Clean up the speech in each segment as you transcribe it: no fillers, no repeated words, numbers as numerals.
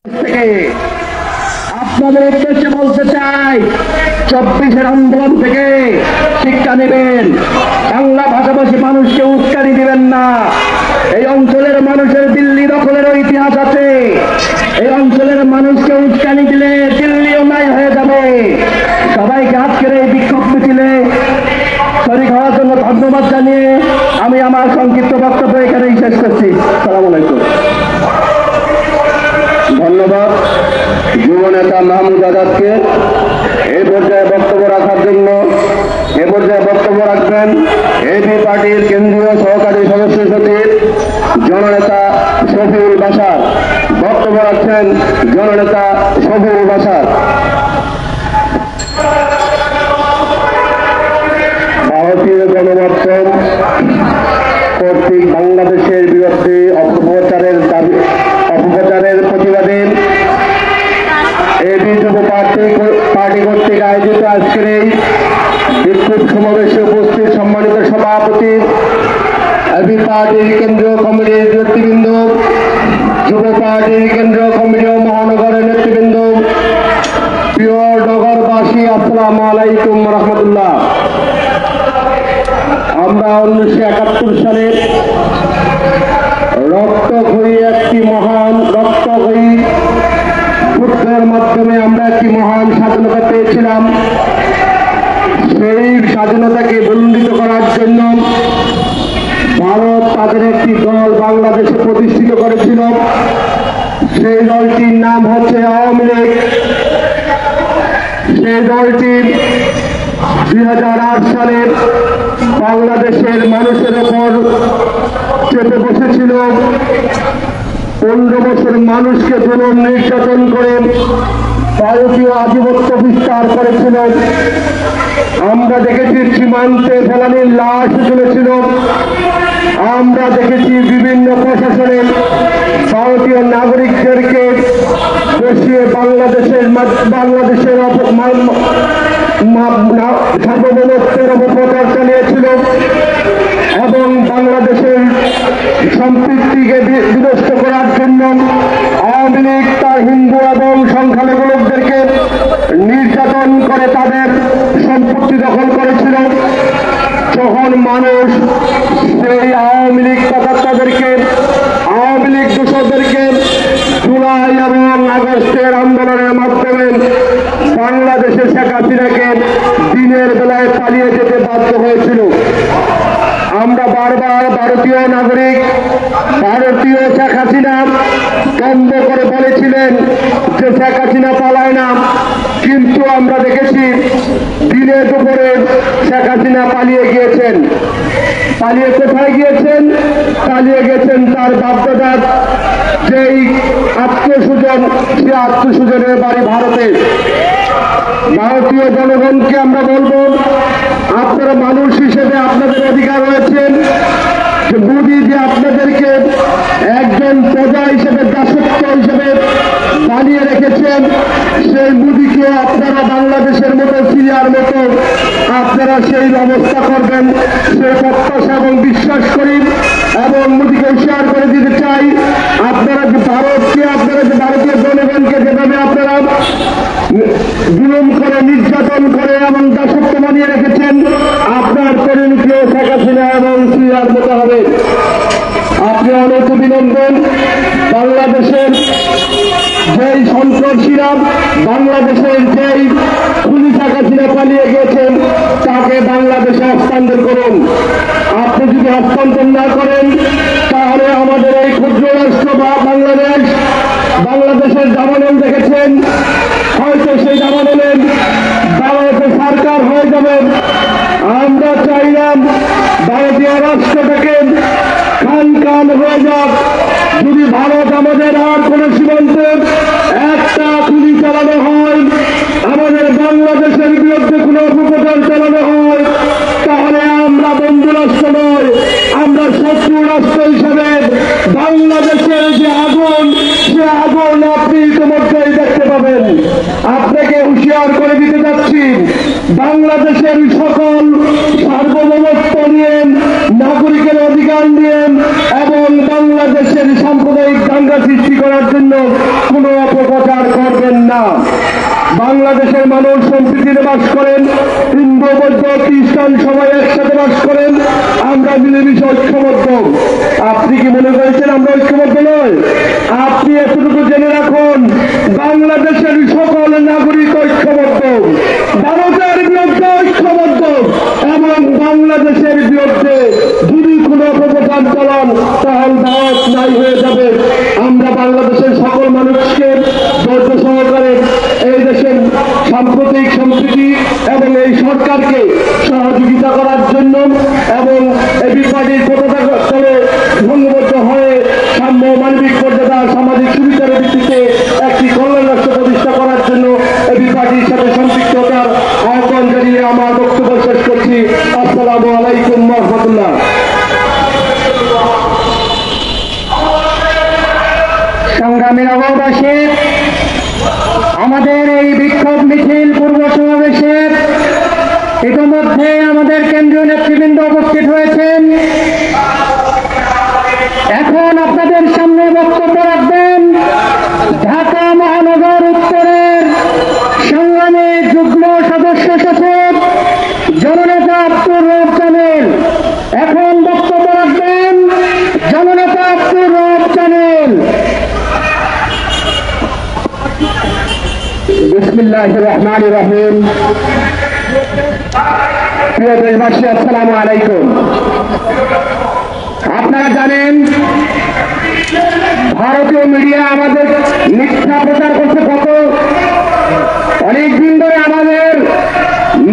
থেকে আপনাদের উদ্দেশ্যে বলতে চাই, 24-এর আন্দোলন থেকে শিক্ষা নেবেন। বাংলা ভাষাভাষী মানুষকে উস্কানি দিবেন না। এই অঞ্চলের মানুষের দিল্লি দখলেরও ইতিহাস আছে। এই অঞ্চলের মানুষকে উস্কানি দিলে দিল্লিও নাই হয়ে যাবে। সবাইকে আজকের এই বিক্ষোভ মিছিলে শরীক হওয়ার জন্য ধন্যবাদ জানিয়ে আমি আমার সংক্ষিপ্ত বক্তব্য এখানেই শেষ করছি। আসসালামু আলাইকুম। ধন্যবাদ যুব নেতা মাহমুদ আজাদকে এই পর্যায়ে বক্তব্য রাখার জন্য। এ পর্যায়ে বক্তব্য রাখবেন এবি পার্টির কেন্দ্রীয় সহকারী সদস্য সচিব জননেতা শফিউল বাশার। বক্তব্য রাখছেন জননেতা শফিউল বাশার। ভারতীয় গণমাধ্যম কর্তৃক বাংলাদেশের বিরুদ্ধে অপপ্রচারের প্রতিবাদে এবি যুব পার্টি কর্তৃক আয়োজিত আজকের এই বিক্ষোভ সমাবেশে উপস্থিত সম্মানিত সভাপতি, এবি পার্টির কেন্দ্রীয় কমিটির নেতৃবৃন্দ, যুব পার্টির কেন্দ্রীয় কমিটি ও মহানগরের নেতৃবৃন্দ, প্রিয় নগরবাসী, আসসালামু আলাইকুম রহমতুল্লাহ। আমরা 1971 সালে রক্তক্ষয়ী যুদ্ধের মাধ্যমে আমরা একটি মহান স্বাধীনতা পেয়েছিলাম। সেই স্বাধীনতাকে বলন্ডিত করার জন্য ভারত তাদের একটি দল বাংলাদেশে প্রতিষ্ঠিত করেছিল। সেই দলটির নাম হচ্ছে আওয়ামী লীগ। সেই দলটি 2008 সালে বাংলাদেশের মানুষের ওপর চেপে বসেছিল। 15 বছর মানুষকে জুলুম নির্যাতন করে ভারতীয় আধিপত্য বিস্তার করেছিল। আমরা দেখেছি সীমান্তে ফেলানির লাশ ঝুলেছিল। আমরা দেখেছি বিভিন্ন প্রশাসনে ভারতীয় নাগরিকদেরকে বসিয়ে বাংলাদেশের সার্বভৌমত্বের অপপ্রচার চালিয়েছিল এবং বাংলাদেশের সম্পৃক্তিকে বিনষ্ট করার জন্য আওয়ামী লীগ তার হিন্দু এবং সংখ্যালঘু লোকদেরকে নির্যাতন করে তাদের সম্পত্তি দখল করেছিল। যখন মানুষ সেই আওয়ামী লীগ দোষরদেরকে জুলাই এবং আগস্টের আন্দোলনের মাধ্যমে বাংলাদেশে শেখ হাসিনাকে দিনের বেলায় পালিয়ে যেতে বাধ্য হয়েছিল। আমরা বারবার ভারতীয় নাগরিক, ভারতীয় শেখ হাসিনা বন্ধ করে বলেছিলেন যে শেখ হাসিনা পালায় না, কিন্তু আমরা দেখেছি দিনে দুপুরে শেখ হাসিনা পালিয়ে গিয়েছেন। পালিয়ে কোথায় গিয়েছেন? পালিয়ে গেছেন তার বাপদাদার যেই আত্মস্বজন, সে আত্মস্বজনের বাড়ি ভারতে। ভারতীয় জনগণকে আমরা বলবো, আপনারা মানুষ হিসেবে আপনাদের অধিকার রয়েছে যে মোদী যে আপনাদেরকে একজন প্রজা হিসেবে, দাসত্ব হিসেবে বানিয়ে রেখেছেন, সেই মোদীকে আপনারা বাংলাদেশের মতো সিরিয়ার মতো আপনারা সেই ব্যবস্থা করবেন, সে প্রত্যাশা এবং বিশ্বাস করি। এবং মোদীকে হুঁশিয়ার করে দিতে চাই, আপনারা যে ভারতীয় জনগণকে যেভাবে আপনারা জুলুম করে, নির্যাতন করে এবং দাসত্ব বানিয়ে রেখেছেন, আপনার পরিণতিও শেখ হাসিনা এবং সিরিয়ার মতো হবে। আপনি অনেক অভিনন্দন। বাংলাদেশের যেই সন্ত্রাসীরা, বাংলাদেশের যেই খুনি শেখ হাসিনা পালিয়ে গেছেন, তাকে বাংলাদেশে হস্তান্তর করুন। আপনি যদি হস্তান্তর না করেন, তাহলে আমাদের এই ক্ষুদ্র রাষ্ট্র বা বাংলাদেশের দাবানল দেখেছেন, হয়তো সেই দাবানলের ভারতে সরকার হয়ে যাবে। আমরা চাইলাম ভারতীয় রাষ্ট্রটাকে খান হয়ে যাক। যদি ভারত আমাদের আর কোন সীমান্তে একটা গুলি চালানো হয়, আমাদের বাংলাদেশের বিরুদ্ধে কোন অপপ্রচার চালানো হয়, তাহলে আমরা বন্ধু রাষ্ট্র নয়, আমরা শত্রু রাষ্ট্র হিসেবে বাংলাদেশের যে আগুন, সে আগুন আপনি ইতিমধ্যেই দেখতে পাবেন। আপনাকে হুঁশিয়ার করে দিতে যাচ্ছি, বাংলাদেশের সকল সার্বভৌমত্ব নিয়ে, নাগরিকের অধিকার নিয়ে এবং বাংলাদেশের সাম্প্রদায়িক দাঙ্গা সৃষ্টি করার জন্য কোনো অপপ্রচার করবেন না। বাংলাদেশের মানুষ সম্প্রীতিতে বাস করেন, হিন্দু বৌদ্ধ খ্রিস্টান সবাই একসাথে বাস করেন, আমরা মিলেমিশে ঐক্যবদ্ধ। আপনি কি মনে করেছেন আমরা ঐক্যবদ্ধ নয়? আপনি এতটুকু জেনে রাখুন, বাংলাদেশের সকল নাগরিক ঐক্যবদ্ধ, ভারতের বিরুদ্ধে ঐক্যবদ্ধ এবং বাংলাদেশের বিরুদ্ধে যদি কোনো অপপ্রচার চালান তাহলে ভারত নাই হয়ে যাবে। আমরা বাংলাদেশের সকল মানুষকে ধৈর্য সহকারে এই দেশের সাম্প্রতিক সম্প্রীতি এবং এই সরকারকে সহযোগিতা করার জন্য এবং এবি পার্টির পতাকা তলে সংঘবদ্ধ হয়ে সাম্য মানবিক মর্যাদা সামাজিক সুবিধার ভিত্তিতে একটি কল্যাণ রাষ্ট্র প্রতিষ্ঠা করার জন্য এবি পার্টির সাথে সম্পৃক্ততার আহ্বান জানিয়ে আমার বক্তব্য শেষ করছি। আসসালামু আলাইকুম ওয়া রাহমাতুল্লাহ। সংগ্রামী নগরবাসী, আমাদের এই বিক্ষোভ মিছিল পূর্ব সমাবেশে ইতিমধ্যে আমাদের কেন্দ্রীয় নেতৃবৃন্দ উপস্থিত হয়েছেন। এখন আপনাদের সামনে বক্তব্য রাখবেন ঢাকা মহানগর উত্তরের সংগ্রামী যুগ্ম সদস্য সচিব জননেতা আব্দুর রব জামিল। এখন বক্তব্য রাখবেন জননেতা আব্দুর রব জামিল। বিসমিল্লাহির রহমানির রহিম। প্রিয় দেশবাসী, আসসালামু আলাইকুম। আপনারা জানেন ভারতীয় মিডিয়া আমাদের মিথ্যা প্রচার করছে। অনেকদিন ধরে আমাদের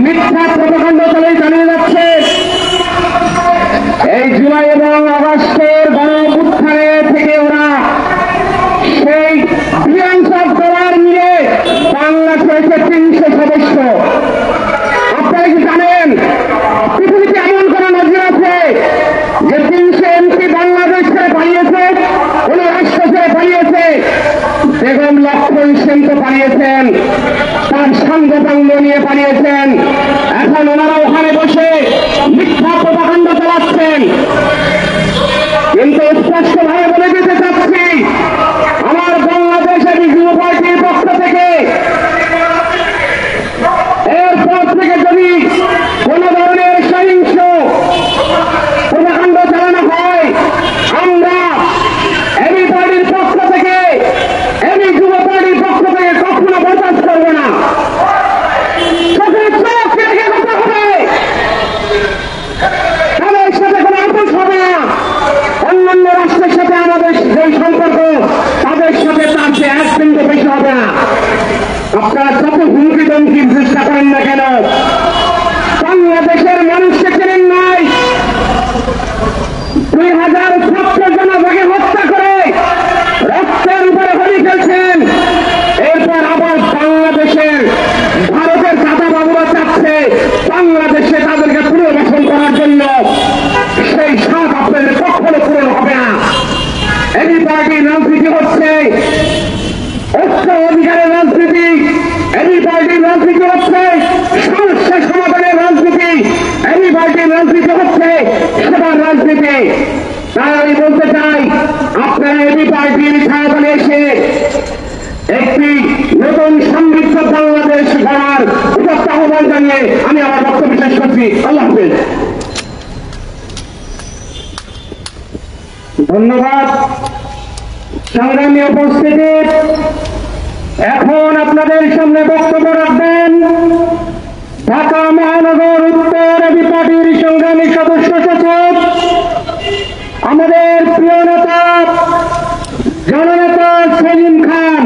মিথ্যা প্রপাগান্ডা চালিয়ে যাচ্ছে। এই জুলাই এবং আগস্টের গণঅভ্যুত্থানে থেকে ওরা সেই $billions মিলে বাংলা ছেড়েছে 300 সদস্য। আপনারা কি জানেন পৃথিবীতে এমন কোন নজির আছে যে 300 এমপি বাংলাদেশ ছেড়ে পালিয়েছে, কোন রাষ্ট্র ছেড়ে পালিয়েছে? বেগম লক্ষ্মণ সেন তো পালিয়েছেন, তার সঙ্গপাঙ্গ নিয়ে পালিয়েছেন। এখন ওনারা ওখানে বসে মিথ্যা প্রপাগান্ডা চালাচ্ছেন। কিন্তু স্পষ্টভাবে বলে দিতে চাচ্ছি, আমার বাংলাদেশের যুব পার্টির পক্ষ থেকে এরপর থেকে যদি কোন ধরনের সহিংস প্রপাগান্ড চালানো হয়, আমরা এবি পার্টির পক্ষ থেকে, এবি যুব পার্টির পক্ষ থেকে কখনো বরদাস্ত করব না। চোখের চোখ রেখে কথা হবে, তাদের সাথে কোনো আপোষ হবে না। অন্যান্য রাষ্ট্রের সাথে আমাদের যেই সম্পর্ক, তাদের সাথে তার যে 1 বিন্দু বেশি হবে না। আপনারা যত হুমকি দমকির চেষ্টা করেন না কেন, বাংলাদেশের মানুষকে চেনেন নাই। 2017 জনতাকে হত্যা করে রক্তের উপরে হলি খেলছেন। এরপর আবার বাংলাদেশের ভারতের চাঁদাবাবুরা চাচ্ছে বাংলাদেশে তাদেরকে পুনর্বাসন করার জন্য। সেই সাপ আপনাদের কখনো পূরণ হবে না। এবি পার্টির রাজনীতি হচ্ছে ঐক্য অধিকারের রাজনীতি, এবি পার্টির রাজনীতি হচ্ছে সমস্যা সমাধানের রাজনীতি, এবি পার্টির রাজনীতি হচ্ছে সেবার রাজনীতি। তাই আমি বলতে চাই, আপনারা এবি পার্টির ছায়াতলে এসে একটি নতুন সমৃদ্ধ বাংলাদেশ গড়ার উদাত্ত আহ্বান জানিয়ে আমি আমার বক্তব্য শেষ করছি। আল্লাহ হাফেজ। ধন্যবাদ। সংগ্রামী উপস্থিতি, এখন আপনাদের সামনে বক্তব্য রাখবেন ঢাকা মহানগর উত্তর এবি পার্টির সংগ্রামী সদস্য সচিব আমাদের প্রিয় নেতা জননেতা সেলিম খান।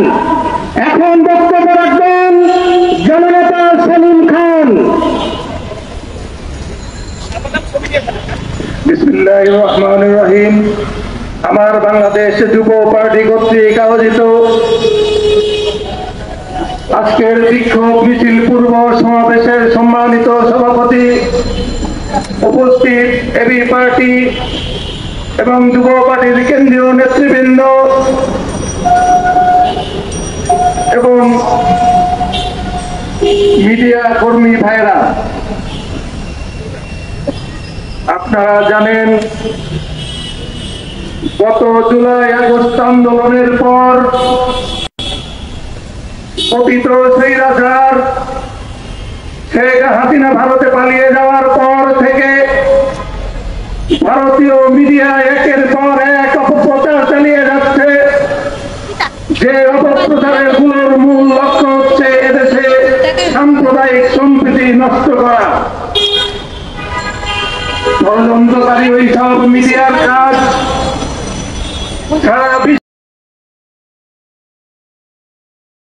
এখন বক্তব্য রাখবেন জননেতা সেলিম খান। বিসমিল্লাহির রহমানির রহিম। আমার বাংলাদেশ যুব পার্টি কর্তৃক আয়োজিত আজকের বিক্ষোভ মিছিল পূর্ব সমাবেশের সম্মানিত সভাপতি, উপস্থিত এবি পার্টি এবং যুব পার্টির কেন্দ্রীয় নেতৃবৃন্দ এবং মিডিয়া কর্মী ভাইরা, আপনারা জানেন গত জুলাই আগস্ট আন্দোলনের পর পতিত স্বৈরাচার শেখ হাসিনা ভারতে পালিয়ে যাওয়ার পর থেকে ভারতীয় মিডিয়া একের পর এক অপপ্রচার চালিয়ে যাচ্ছে। যে অপপ্রচারের গুলোর মূল লক্ষ্য হচ্ছে এদেশে সাম্প্রদায়িক সম্প্রীতি নষ্ট করা। ষড়যন্ত্রকারী ওই সব মিডিয়ার কাজ সারা